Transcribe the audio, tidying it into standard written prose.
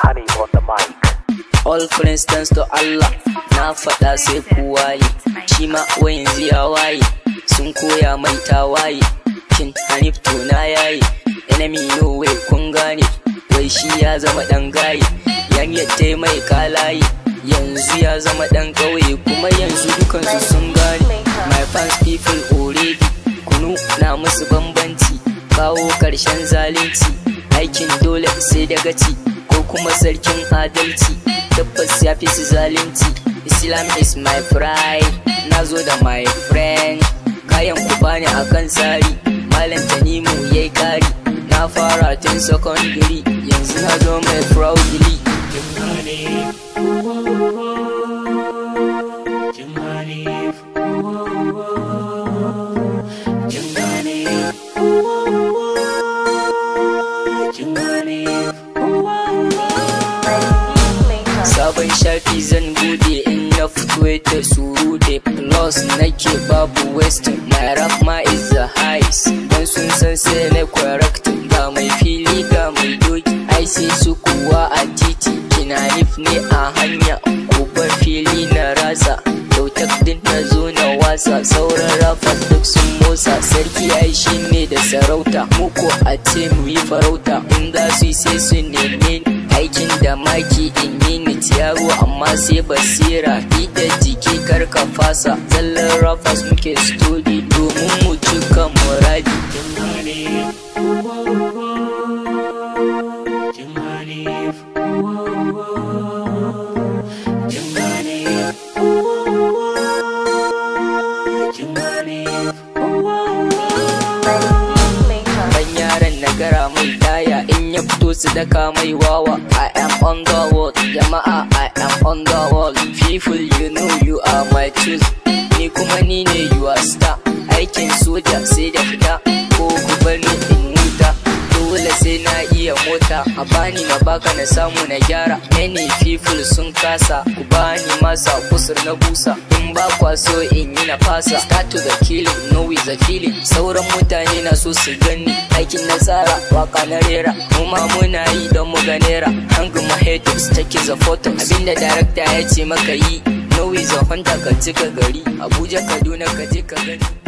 Hanif on the mic. All friends dance to Allah, na faɗa sai ku waye, shi ma wayanzu ya waye, sun koya mai tawaye, kin Hanif to na yaye, enemy no way kun gane, wai shi ya zama ɗan gaye, yan yadda mai kalaye, yanzu ya zama ɗan ƙauye kuma yanzu dukansu sun gane. My fans people already, kunu na musu bambanci, kawo ƙarshen zalunci, aikin dole sai da gaci, ko kuma sarkin adalci, tabbas ya fi su zalunci. Islam is my pride, na zo da my friend, kayan ku bani akan tsari, Malam Tanimu yayi kari, na fara tun secondary, yanzu na zo mai proudly. Sabon shafi zan bude in na fito da surute, plus nake babu western, my rap ma is the highest, don sun san sai na correct, ga mai fili ga mai doki, ai sai su kuwa a titi, kina Hanif ne a hanya, ko bar fili na rasa, kyautar din na zo na wasa, sauran rappers duk sun motsa, sarki ai shi ne da sarauta, muku a ce mu yi farauta, in za su yi sai su neme aikin da maki in yi ni yaro amma sai basira, ni da jiki karka fasa, zallan rappers muke study domin mu cika muradi. Gara mai daya in ya fito su daka mai wawa. I am on the world, jama'a I am on the world. People you know you are my choice, ni kuma ni ne your star. Aikin soja sai da fita, ko ku bar ni in huta, dole sai na iya mota, a bani na baka na samu na gyara. Many people sun kasa, ku bani masa kusur na busa, in ba kwa so in yi na fasa. Start to the killing, no is a feeling, sauran mutane na so su gani, aikin nasara waka na rera, mu ma muna yi don mu ga nera. Hang my head up, take is a photo, abinda director ya ce maka yi, no is a hunter ka cika gari, Abuja Kaduna ka je ka gani.